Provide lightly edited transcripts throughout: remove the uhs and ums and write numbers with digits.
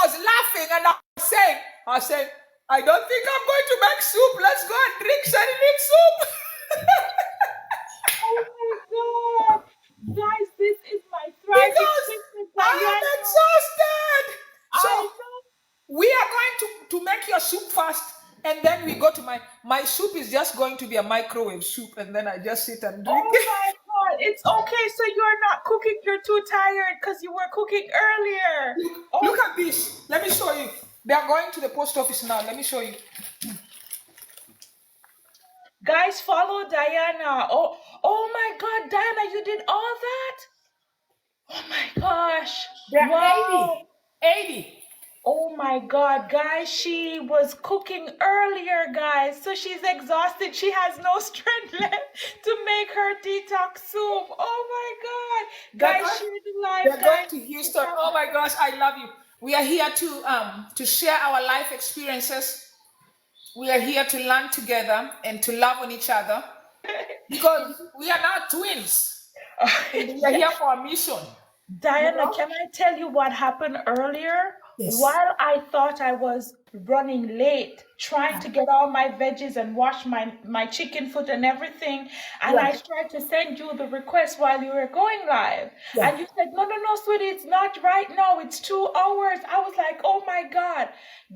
was laughing and I was saying, I don't think I'm going to make soup. Let's go and drink Saturday soup. Oh my God. Guys, this is my thriving Because sister I am Diana. exhausted. So I know. we are going to make your soup fast. And then we go to my soup is just going to be a microwave soup. And then I just sit and drink Oh it. my God. It's okay. So you're not cooking. You're too tired because you were cooking earlier. Look Oh, at this. Let me show you. They are going to the post office now. Let me show you. guys, follow Diana. Oh my God, Diana, you did all that? Oh my gosh. They're Wow. 80. 80. Oh my God, guys, she was cooking earlier, guys. So she's exhausted. She has no strength left to make her detox soup. Oh my God. They're Guys, going, share the live, they're going guys. to Houston. Oh my gosh, I love you. We are here to share our life experiences. We are here to learn together and to love on each other because we are now twins. And we are here for a mission. You Diana, know? can I tell you what happened earlier? Yes. While I thought I was running late, trying to get all my veggies and wash my chicken foot and everything, and I Yeah. tried to send you the request while you were going live, Yeah. and you said, no, no, no, sweetie, it's not right now. It's 2 hours. I was like, oh my God.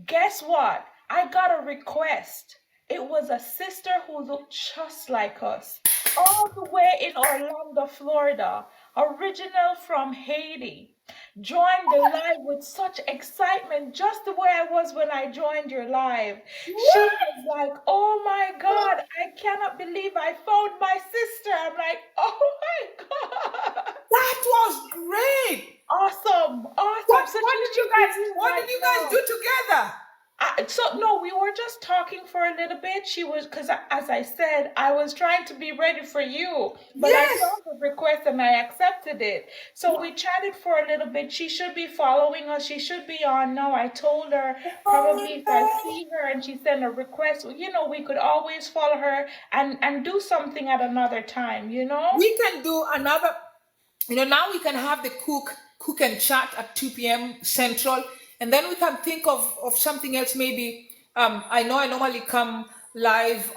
Guess what? I got a request. It was a sister who looked just like us, all the way in Orlando, Florida, original from Haiti. Joined the live with such excitement, just the way I was when I joined your live. She was like, oh my God, I cannot believe I found my sister. I'm like, oh my God. That was great. Awesome, What awesome. So what she's did you guys with you what right did you guys now. do together? So no, we were just talking for a little bit. She was because as I said, I was trying to be ready for you, but I Yes. saw the request and I accepted it. So we chatted for a little bit. She should be following us. She should be on now. I told her probably if I see her and she sent a request, we could always follow her and do something at another time, you know? We can do another, now we can have the cook and chat at 2 p.m. Central, and then we can think of something else. Maybe I know I normally come live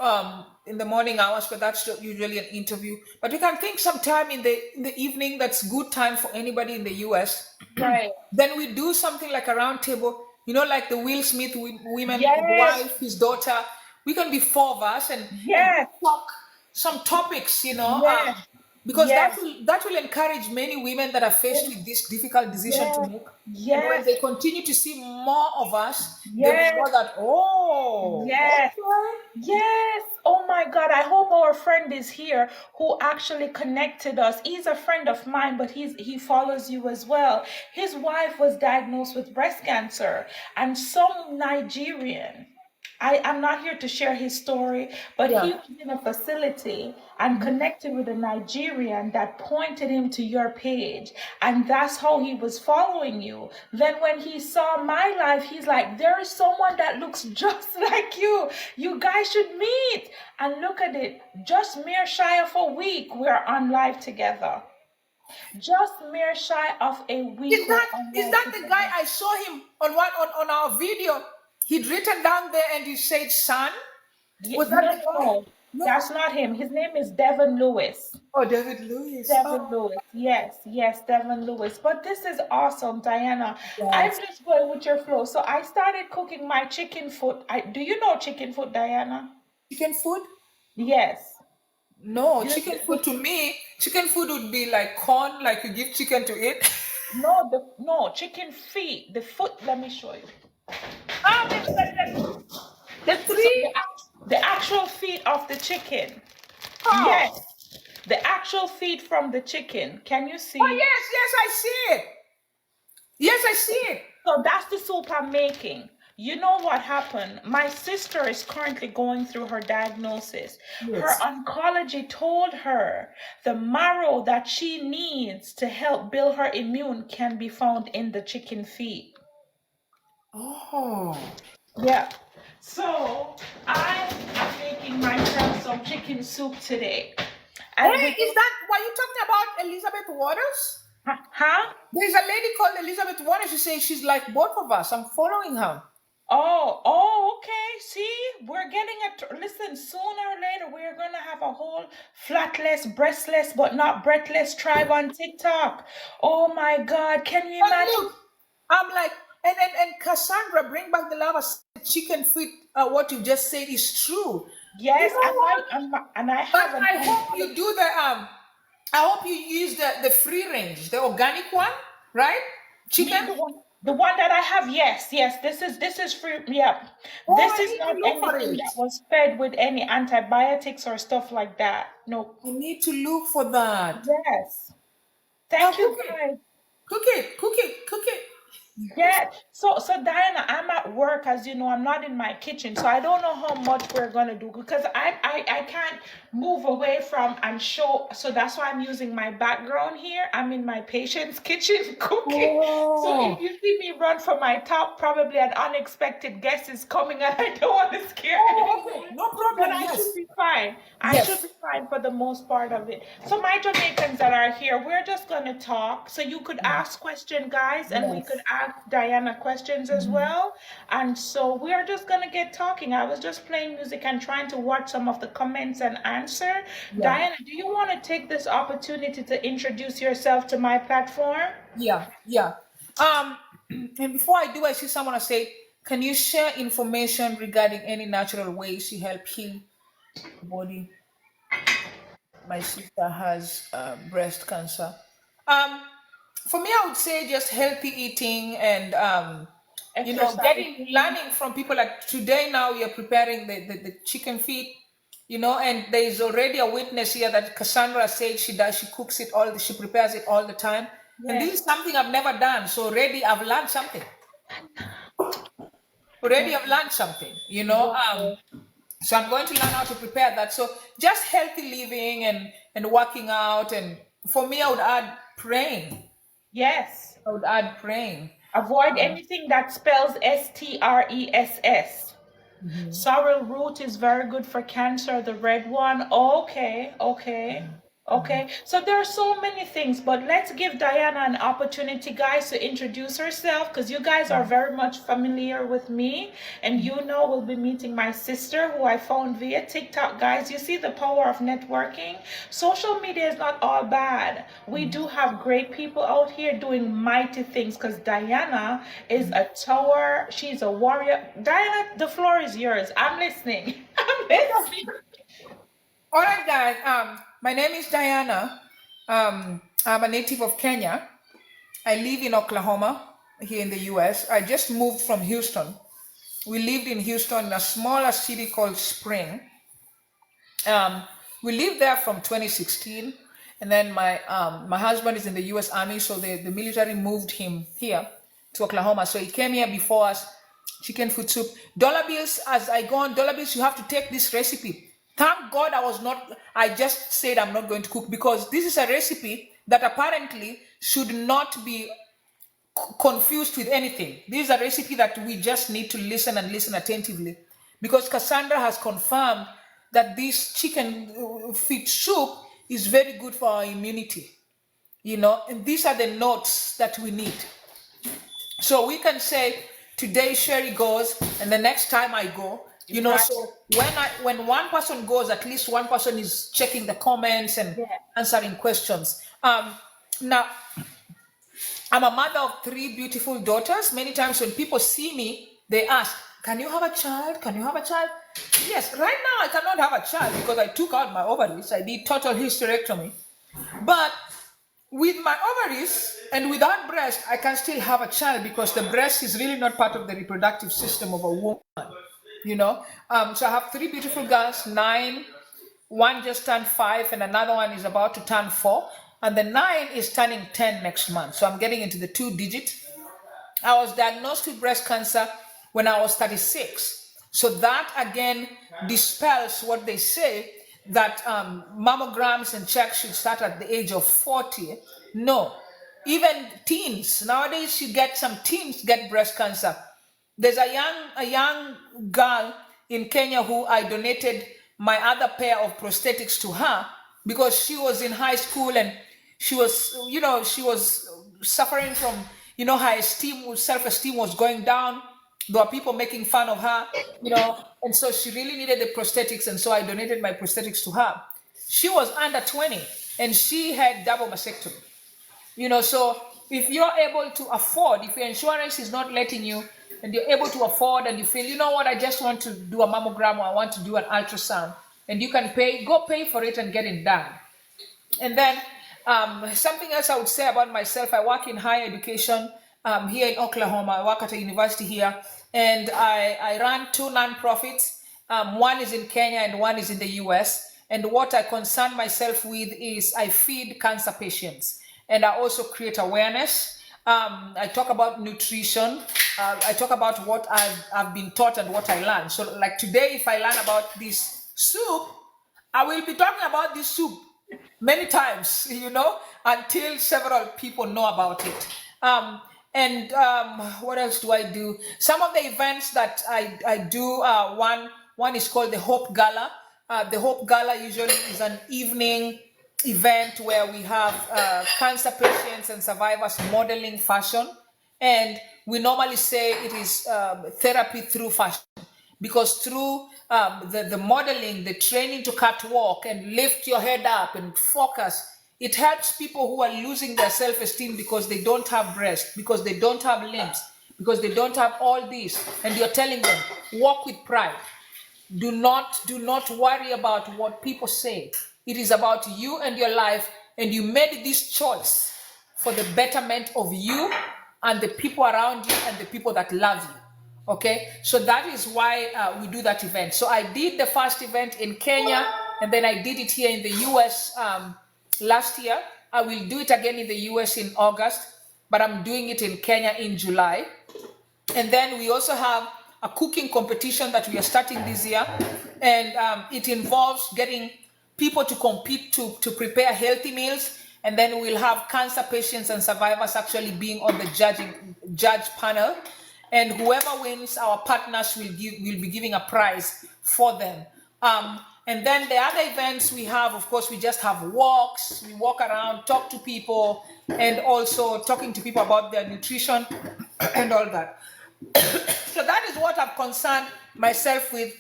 in the morning hours, but that's usually an interview. But we can think sometime in the evening that's good time for anybody in the US. Right. Then we do something like a round table, like the Will Smith women, his Yes, wife, his daughter. We can be four of us and yes, talk some topics, yes, because that yes, will encourage many women that are faced with this difficult decision to yes, make. And when yes, they continue to see more of us, they will yes, know that, oh, yes. okay. Yes. Oh my God. I hope our friend is here who actually connected us. He's a friend of mine, but he follows you as well. His wife was diagnosed with breast cancer, and some Nigerian. I'm not here to share his story, but he Yeah. was in a facility and connected with a Nigerian that pointed him to your page. And that's how he was following you. Then when he saw my life, he's like, there is someone that looks just like you. You guys should meet. And look at it, just mere shy of a week, we're on live together. Just mere shy of a week, Is we're that on is live that the guy together. I saw him on our video? He'd written down there and he said son? Was that No, the guy? no, No. that's not him. His name is Devin Lewis. Oh, David Lewis. Devin Oh, Lewis. Yes, yes, Devin Lewis. But this is awesome, Diana. I'm yes. just going with your flow. So I started cooking my chicken foot. Do you know chicken foot, Diana? Chicken food? Yes. No, You, chicken food to me, chicken food would be like corn, like you give chicken to eat. no, chicken feet. The foot. Let me show you. Ah, the So three. the actual feet of the chicken. Oh, Yes, the actual feet from the chicken. Can you oh see? yes, yes, I see it. Yes, I see it. So that's the soup I'm making. You know what happened? My sister is currently going through her diagnosis. Her Yes. oncology told her the marrow that she needs to help build her immune can be found in the chicken feet. Oh. Yeah. So I am making myself some chicken soup today. Hey, And with is that were you talking about Elizabeth Waters? Huh? There's a lady called Elizabeth Warner. She says she's like both of us. I'm following her. Oh, okay. See, we're getting it. Listen, sooner or later, we're going to have a whole flatless, breastless, but not breathless tribe on TikTok. Oh my God. Can you And imagine? look, I'm like, and Cassandra, bring back the lava chicken feet. What you just said is true. You Yes, know what? and I But have an I hope you unfollow. do the I hope you use the free range, the organic one, right? Chicken. Me, the one that I have, yes. This is free. Yeah. Oh, This I is need to not look for anything it. that was fed with any antibiotics or stuff like that. No. I need to look for that. Yes. Now Thank you cook it, guys. cook it, cook it, cook it. Yeah. So Diana, I'm at work, as you know, I'm not in my kitchen, so I don't know how much we're gonna do because I can't move away from and show. So that's why I'm using my background here. I'm in my patient's kitchen cooking. So if Oh, you see me run for my top, probably an unexpected guest is coming and I don't want to scare oh, okay, anyone. no But problem. I should Yes, be fine. I should yes, be fine for the most part of it. So my Jamaicans that are here, we're just gonna talk. So you could ask questions, guys, and we could yes. ask Diana questions as Mhm. well. And so we are just gonna get talking. I was just playing music and trying to watch some of the comments and answer. Yeah, Diana, do you want to take this opportunity to introduce yourself to my platform? yeah, yeah. Um, and before I do, I see someone say, can you share information regarding any natural ways you help heal the body? My sister has breast cancer. Um, for me, I would say just healthy eating and getting Exercising. learning from people. Like today, now we are preparing the chicken feet. And there is already a witness here that Cassandra said she does. She cooks it she prepares it all the time. And this is Yes. something I've never done. So already I've learned something. Already I've learned something. Wow. So I'm going to learn how to prepare that. So just healthy living and working out, and for me, I would add praying. Yes. I would add praying. Avoid anything that spells STRESS. Mhm. Sorrel root is very good for cancer, the red one. Okay, okay, Mhm. okay. So there are so many things, but let's give Diana an opportunity, guys, to introduce herself because you guys are very much familiar with me. And we'll be meeting my sister who I found via TikTok, guys. You see the power of networking. Social media is not all bad. We do have great people out here doing mighty things because Diana is a tower. She's a warrior. Diana, the floor is yours. I'm listening. I'm listening. All right, guys. My name is Diana. I'm a native of Kenya. I live in Oklahoma, here in the US. I just moved from Houston. We lived in Houston in a smaller city called Spring. Um, we lived there from 2016, and then my husband is in the U.S. Army, so the military moved him here to Oklahoma. So he came here before us. Chicken food soup, dollar bills. As I go on dollar bills, you have to take this recipe. Thank God I was not. I just said I'm not going to cook because this is a recipe that apparently should not be confused with anything. This is a recipe that we just need to listen and listen attentively because Cassandra has confirmed that this chicken feet soup is very good for our immunity, and these are the notes that we need. So we can say today Sherry goes and the next time I go, Right. so when one person goes, at least one person is checking the comments and Yeah. answering questions. Now I'm a mother of three beautiful daughters. Many times when people see me, they ask, can you have a child? Can you have a child? Yes, right now I cannot have a child because I took out my ovaries. I did total hysterectomy. But with my ovaries and without breast, I can still have a child because the breast is really not part of the reproductive system of a woman. So I have three beautiful girls, 9, one just turned 5, and another one is about to turn 4. And the 9 is turning 10 next month. So I'm getting into the 2 digit. I was diagnosed with breast cancer when I was 36. So that again dispels what they say that mammograms and checks should start at the age of 40. No, even teens nowadays, some teens get breast cancer. There's a young girl in Kenya who I donated my other pair of prosthetics to her because she was in high school and she was, she was suffering from, her self-esteem was going down. There were people making fun of her, and so she really needed the prosthetics, and so I donated my prosthetics to her. She was under 20, and she had double mastectomy. So if you're able to afford, if your insurance is not letting you, and you're able to afford, and you feel, you know what, I just want to do a mammogram, or I want to do an ultrasound, and you can go pay for it and get it done. And then something else I would say about myself, I work in higher education here in Oklahoma. I work at a university here, and I run two nonprofits. One is in Kenya and one is in the US. And what I concern myself with is I feed cancer patients, and I also create awareness. I talk about nutrition. I talk about what I've been taught and what I learned. So like today, if I learn about this soup, I will be talking about this soup many times, until several people know about it. And what else do I do? Some of the events that I do, one is called the Hope Gala. The Hope Gala usually is an evening event where we have cancer patients and survivors modeling fashion. And we normally say it is therapy through fashion, because through the modeling, the training to catwalk and lift your head up and focus, it helps people who are losing their self-esteem because they don't have breasts, because they don't have limbs, because they don't have all these. And you're telling them, walk with pride. Do not worry about what people say. It is about you and your life, and you made this choice for the betterment of you and the people around you and the people that love you. Okay, so that is why we do that event. So I did the first event in Kenya, and then I did it here in the US last year. I will do it again in the US in August, but I'm doing it in Kenya in July. And then we also have a cooking competition that we are starting this year, and it involves getting people to compete to prepare healthy meals, and then we'll have cancer patients and survivors actually being on the judge panel. And whoever wins, our partners will be giving a prize for them. And then the other events we have, of course, we just have walks. We walk around, talk to people, and also talking to people about their nutrition and all that. So that is what I've concerned myself with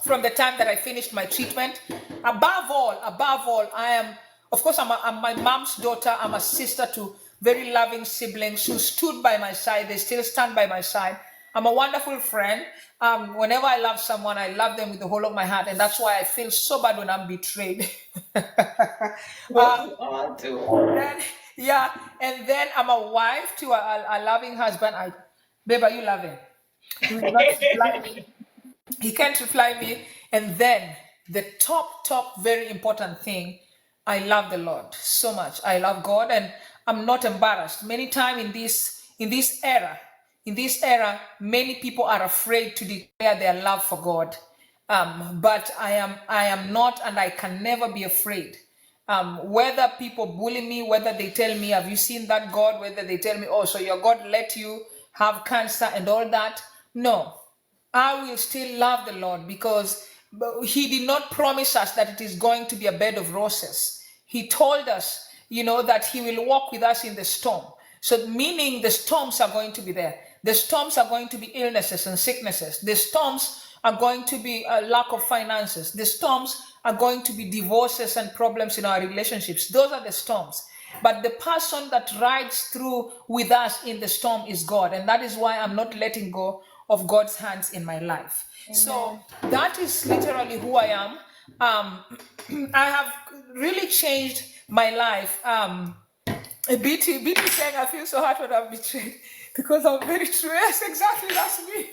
from the time that I finished my treatment. Above all, I am, of course, I'm my mom's daughter. I'm a sister to very loving siblings who stood by my side. They still stand by my side. I'm a wonderful friend. Whenever I love someone, I love them with the whole of my heart. And that's why I feel so bad when I'm betrayed. Well, we all do. And then I'm a wife to a loving husband. Babe, are you loving? He will not reply me. He can't reply me. And then the top, very important thing, I love the Lord so much. I love God, and I'm not embarrassed. Many times in this era, many people are afraid to declare their love for God. But I am not, and I can never be afraid. Whether people bully me, whether they tell me, have you seen that God? Whether they tell me, oh, so your God let you have cancer and all that. No, I will still love the Lord, because he did not promise us that it is going to be a bed of roses. He told us, that he will walk with us in the storm. So meaning the storms are going to be there. The storms are going to be illnesses and sicknesses. The storms are going to be a lack of finances. The storms are going to be divorces and problems in our relationships. Those are the storms. But the person that rides through with us in the storm is God. And that is why I'm not letting go of God's hands in my life. Amen. So that is literally who I am. I have really changed my life. BT saying I feel so hurt when I'm betrayed, because I'm very true. Yes, exactly. That's me.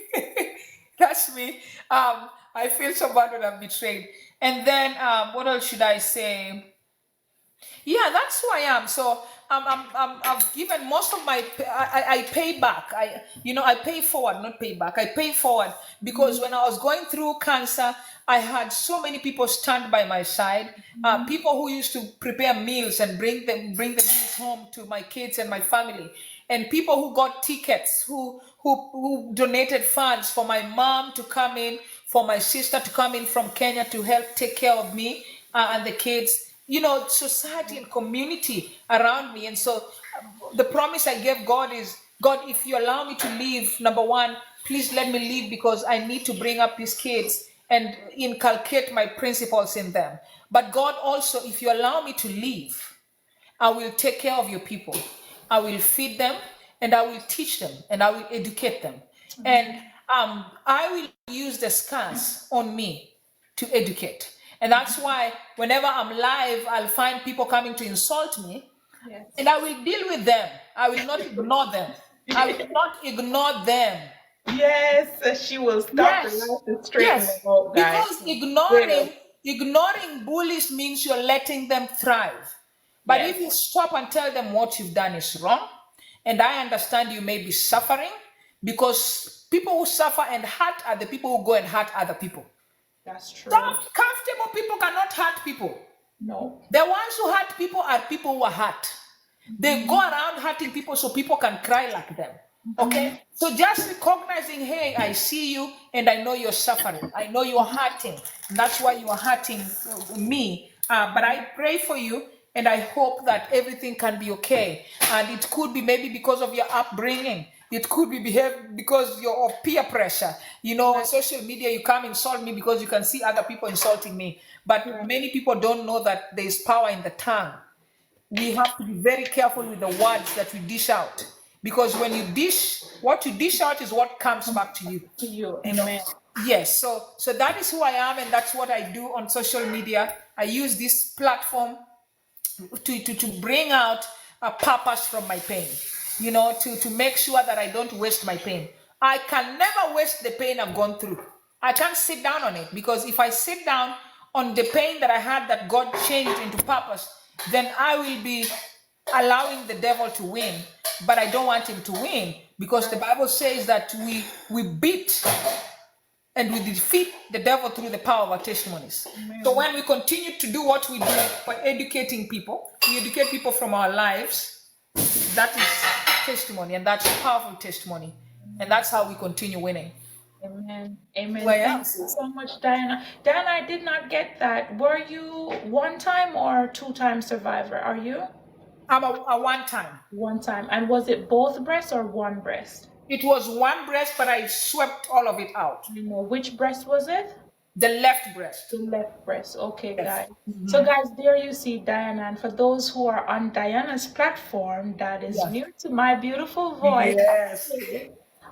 That's me. I feel so bad when I'm betrayed. And then what else should I say? Yeah, that's who I am. So I've given most of my, I pay back. I pay forward, not pay back. I pay forward, because when I was going through cancer, I had so many people stand by my side. People who used to prepare meals and bring the meals home to my kids and my family. And people who got tickets, who donated funds for my mom to come in, for my sister to come in from Kenya to help take care of me and the kids. society and community around me. And so the promise I gave God is, God, if you allow me to leave, number one, please let me leave, because I need to bring up these kids and inculcate my principles in them. But God, also, if you allow me to leave, I will take care of your people. I will feed them, and I will teach them, and I will educate them. And I will use the scars on me to educate. And that's why whenever I'm live, I'll find people coming to insult me, Yes. and I will deal with them. I will not ignore them. I will not ignore them. Yes, she will stop right Yes, and straighten them yes. out, guys. Because Will. ignoring bullies means you're letting them thrive. But Yes, if you stop and tell them what you've done is wrong, and I understand you may be suffering, because people who suffer and hurt are the people who go and hurt other people. that's true. Comfortable people cannot hurt people. No. The ones who hurt people are people who are hurt. They go around hurting people so people can cry like them. Okay? So just recognizing, hey, I see you and I know you're suffering. I know you're hurting. And that's why you are hurting me. But I pray for you, and I hope that everything can be okay. And it could be maybe because of your upbringing. It could be because you're of peer pressure. On Right. social media, you come insult me because you can see other people insulting me. But Right. many people don't know that there's power in the tongue. We have to be very careful with the words that we dish out, because when what you dish out is what comes back to you. To you. You know. Amen. Yes. So that is who I am, and that's what I do on social media. I use this platform to bring out a purpose from my pain, to make sure that I don't waste my pain. I can never waste the pain I've gone through. I can't sit down on it, because if I sit down on the pain that I had that God changed into purpose, then I will be allowing the devil to win. But I don't want him to win, because the Bible says that we beat and we defeat the devil through the power of our testimonies. So when we continue to do what we do by educating people, we educate people from our lives. That is testimony, and that's powerful testimony, and that's how we continue winning. Amen. Amen. Where Thank else? you so much, Diana. Diana, I did not get that. Were you one time or two-time survivor? Are you? I'm a one time. One time. And was it both breasts or one breast? It was one breast, but I swept all of it out. You know, which breast was it? The left breast. The left breast. Okay, Yes. guys. So, guys, there you see Diana. And for those who are on Diana's platform, that is Yes. new to my beautiful voice. Yes.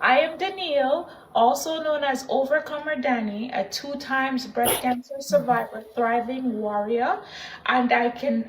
I am Danielle, also known as Overcomer Danny, a 2 times breast cancer survivor, thriving warrior. And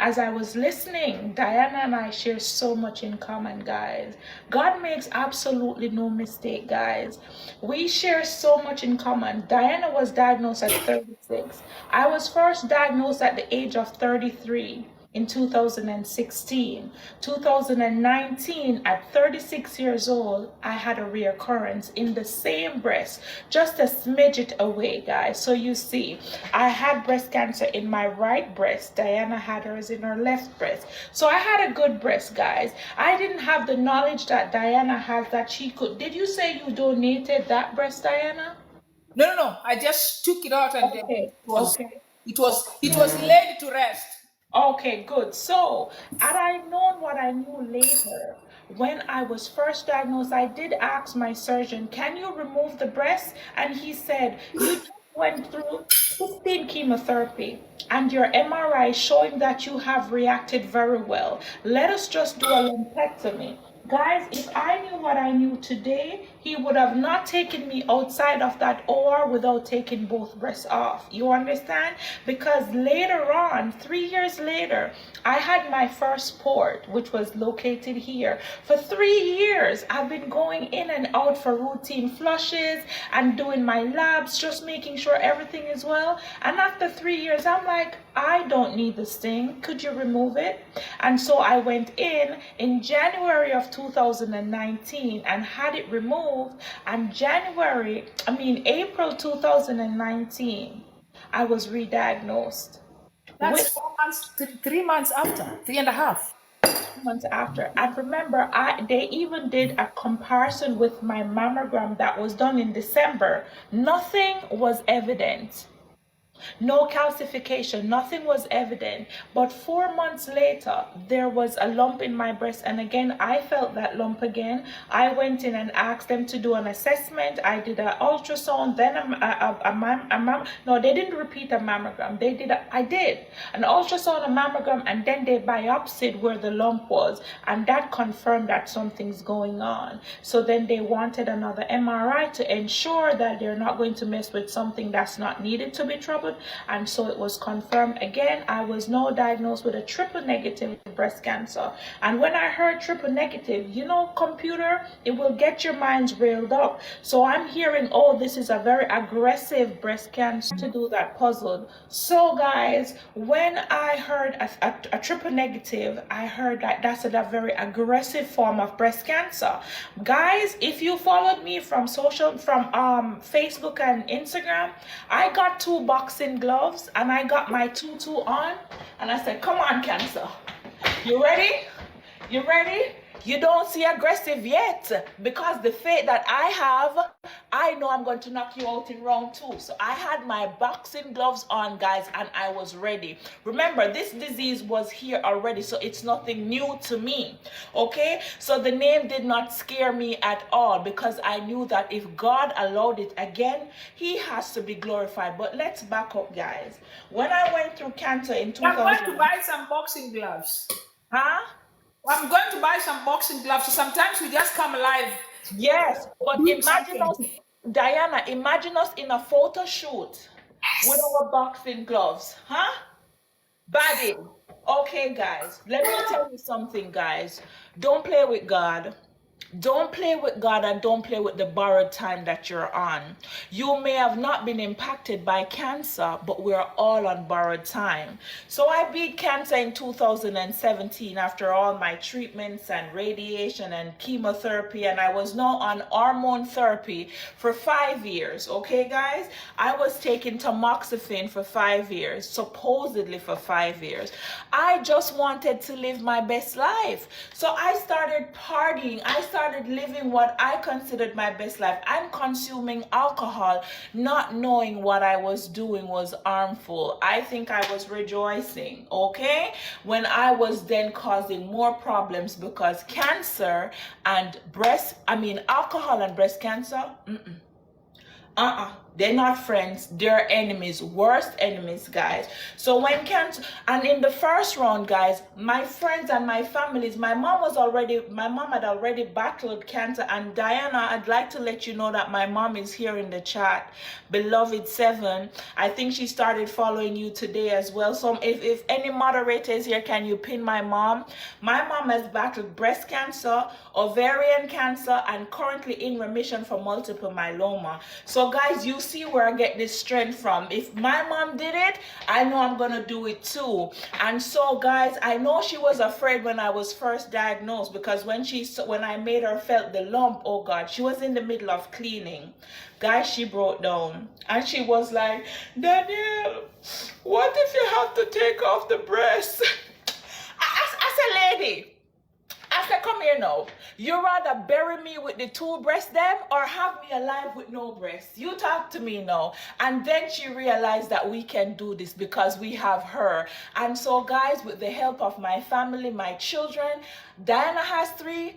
as I was listening, Diana and I share so much in common, guys. God makes absolutely no mistake, guys. We share so much in common. Diana was diagnosed at 36. I was first diagnosed at the age of 33. In 2016. 2019, at 36 years old, I had a reoccurrence in the same breast, just a smidget away, guys. So you see, I had breast cancer in my right breast. Diana had hers in her left breast. So I had a good breast, guys. I didn't have the knowledge that Diana has that she could. Did you say you donated that breast, Diana? No. I just took it out, and Okay. it was laid to rest. Okay, good. So, had I known what I knew later, when I was first diagnosed, I did ask my surgeon, can you remove the breast? And he said, you just went through 15 chemotherapy and your MRI showing that you have reacted very well. Let us just do a lumpectomy. Guys, if I knew what I knew today, he would have not taken me outside of that OR without taking both breasts off. You understand? Because later on, 3 years later, I had my first port, which was located here. For 3 years, I've been going in and out for routine flushes and doing my labs, just making sure everything is well. And after 3 years, I'm like, I don't need this thing. Could you remove it? And so I went in January of 2019 and had it removed. And April 2019, I was re-diagnosed. That's 4 months, 3 months after, 3.5. Months after. And remember, they even did a comparison with my mammogram that was done in December. Nothing was evident. No calcification, nothing was evident. But 4 months later, there was a lump in my breast. And again, I felt that lump again. I went in and asked them to do an assessment. I did an ultrasound, then no, they didn't repeat a mammogram. I did an ultrasound, a mammogram, and then they biopsied where the lump was. And that confirmed that something's going on. So then they wanted another MRI to ensure that they're not going to mess with something that's not needed to be troubled. And so it was confirmed again. I was now diagnosed with a triple negative breast cancer. And when I heard triple negative, you know, computer, it will get your minds railed up. So I'm hearing, oh, this is a very aggressive breast cancer. To do that puzzled. So guys, when I heard a triple negative, I heard that that's a very aggressive form of breast cancer. Guys, if you followed me from Facebook and Instagram, I got 2 boxing gloves and I got my tutu on, and I said, come on, cancer, you ready? You ready? You don't see aggressive yet, because the faith that I have, I know I'm going to knock you out in round 2. So I had my boxing gloves on, guys, and I was ready. Remember, this disease was here already, so it's nothing new to me, okay? So the name did not scare me at all, because I knew that if God allowed it again, he has to be glorified. But let's back up, guys. When I went through cancer in 2000... I'm going to buy some boxing gloves. Huh? I'm going to buy some boxing gloves. So sometimes we just come alive. Yes, but imagine us, Diana, imagine us in a photo shoot with our boxing gloves, huh? Body. Okay, guys, let me tell you something, guys. Don't play with God. Don't play with God, and don't play with the borrowed time that you're on. You may have not been impacted by cancer, but we're all on borrowed time. So I beat cancer in 2017 after all my treatments and radiation and chemotherapy, and I was now on hormone therapy for 5 years. Okay, guys? I was taking tamoxifen for 5 years, supposedly for 5 years. I just wanted to live my best life. So I started partying. I started living what I considered my best life. I'm consuming alcohol, not knowing what I was doing was harmful. I think I was rejoicing, okay? When I was then causing more problems, because cancer and alcohol and breast cancer, they're not friends, they're enemies, worst enemies, guys. So when cancer, and in the first round, guys, my friends and my families, my mom had already battled cancer. And Diana, I'd like to let you know that my mom is here in the chat, beloved 7. I think she started following you today as well. So if any moderator is here, can you pin my mom? My mom has battled breast cancer, ovarian cancer, and currently in remission for multiple myeloma. So guys, you see where I get this strength from. If my mom did it, I know I'm gonna do it too. And so guys, I know she was afraid when I was first diagnosed, because when I made her felt the lump, oh God, she was in the middle of cleaning. Guys, she broke down and she was like, Danielle, what if you have to take off the breast? I said, lady, I said, come here now. You rather bury me with the 2 breasts them, or have me alive with no breasts? You talk to me now. And then she realized that we can do this because we have her. And so guys, with the help of my family, my children, Diana has three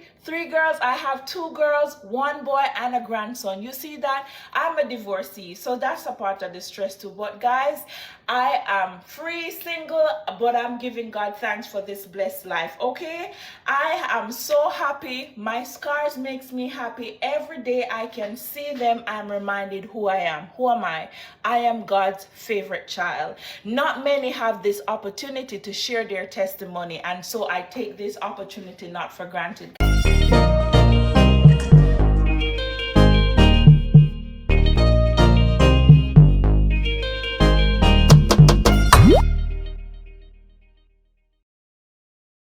girls. I have 2 girls, 1 boy, and a grandson. You see that? I'm a divorcee, so that's a part of the stress too. But guys, I am free, single, but I'm giving God thanks for this blessed life, okay? I am so happy. My scars makes me happy. Every day I can see them, I'm reminded who I am. Who am I? I am God's favorite child. Not many have this opportunity to share their testimony, and so I take this opportunity not for granted.